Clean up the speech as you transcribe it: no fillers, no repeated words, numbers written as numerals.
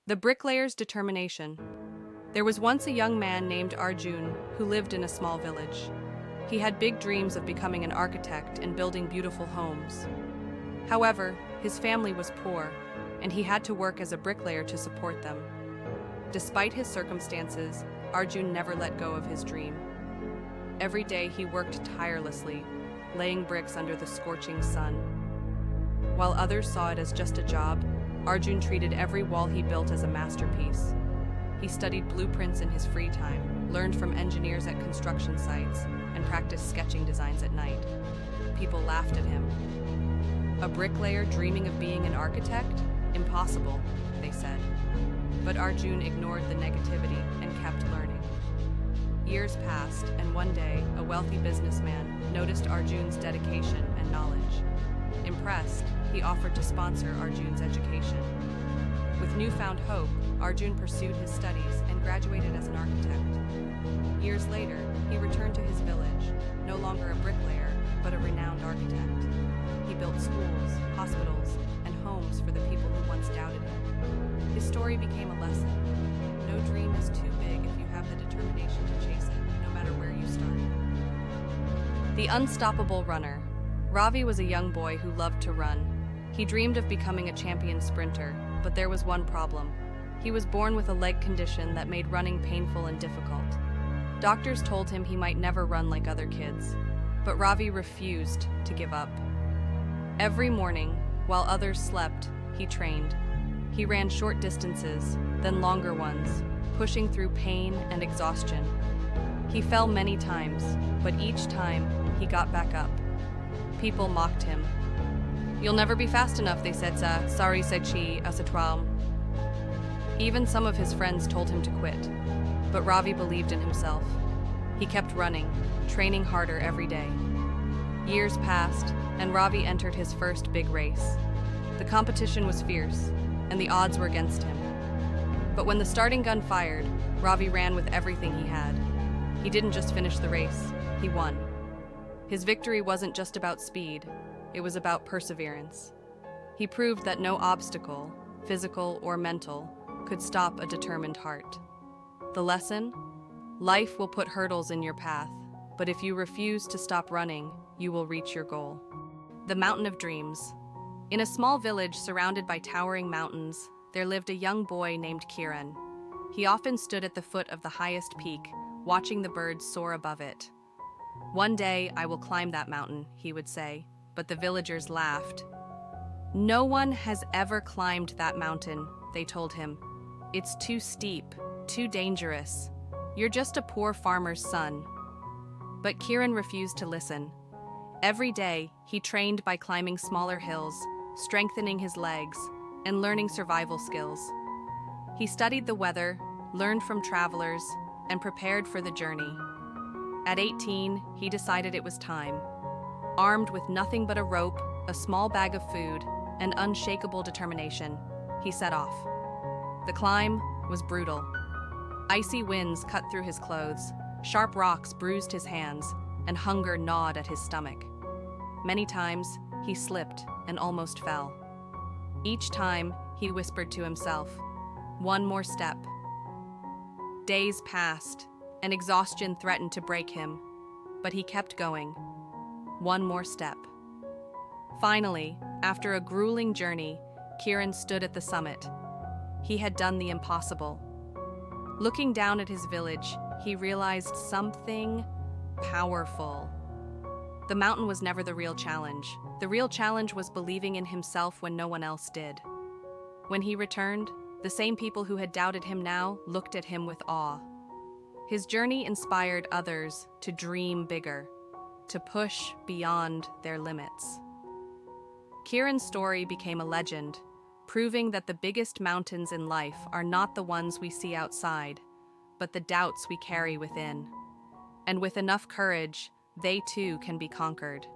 The Bricklayer's determination. There was once a young man named Arjun who lived in a small village. He had big dreams of becoming an architect and building beautiful homes. However, his family was poor, and he had to work as a bricklayer to support them. Despite his circumstances, Arjun never let go of his dream. Every day he worked tirelessly, laying bricks under the scorching sun. While others saw it as just a job, Arjun treated every wall he built as a masterpiece. He studied blueprints in his free time, learned from engineers at construction sites, and practiced sketching designs at night. People laughed at him. A bricklayer dreaming of being an architect? Impossible, they said. But Arjun ignored the negativity and kept learning. Years passed, and one day, a wealthy businessman noticed Arjun's dedication and knowledge. Impressed, he offered to sponsor Arjun's education. With newfound hope, Arjun pursued his studies and graduated as an architect. Years later, he returned to his village, no longer a bricklayer, but a renowned architect. He built schools, hospitals, and homes for the people who once doubted him. His story became a lesson. No dream is too big if you have the determination to chase it, no matter where you start. The unstoppable runner. Ravi was a young boy who loved to run. He dreamed of becoming a champion sprinter, but there was one problem. He was born with a leg condition that made running painful and difficult. Doctors told him he might never run like other kids, but Ravi refused to give up. Every morning, while others slept, he trained. He ran short distances, then longer ones, pushing through pain and exhaustion. He fell many times, but each time, he got back up. People mocked him. "You'll never be fast enough," they said. "Sorry, Sechi, asatwam." Even some of his friends told him to quit. But Ravi believed in himself. He kept running, training harder every day. Years passed, and Ravi entered his first big race. The competition was fierce, and the odds were against him. But when the starting gun fired, Ravi ran with everything he had. He didn't just finish the race, he won. His victory wasn't just about speed, it was about perseverance. He proved that no obstacle, physical or mental, could stop a determined heart. The lesson? Life will put hurdles in your path, but if you refuse to stop running, you will reach your goal. The Mountain of Dreams. In a small village surrounded by towering mountains, there lived a young boy named Kiran. He often stood at the foot of the highest peak, watching the birds soar above it. "One day I will climb that mountain," he would say, but the villagers laughed. "No one has ever climbed that mountain," they told him. "It's too steep, too dangerous. You're just a poor farmer's son." But Kiran refused to listen. Every day, he trained by climbing smaller hills, strengthening his legs, and learning survival skills. He studied the weather, learned from travelers, and prepared for the journey. At 18, he decided it was time. Armed with nothing but a rope, a small bag of food, and unshakable determination, he set off. The climb was brutal. Icy winds cut through his clothes, sharp rocks bruised his hands, and hunger gnawed at his stomach. Many times, he slipped and almost fell. Each time, he whispered to himself, "One more step." Days passed, and exhaustion threatened to break him, but he kept going. One more step. Finally, after a grueling journey, Kiran stood at the summit. He had done the impossible. Looking down at his village, he realized something powerful. The mountain was never the real challenge. The real challenge was believing in himself when no one else did. When he returned, the same people who had doubted him now looked at him with awe. His journey inspired others to dream bigger, to push beyond their limits. Kiran's story became a legend, proving that the biggest mountains in life are not the ones we see outside, but the doubts we carry within. And with enough courage, they too can be conquered.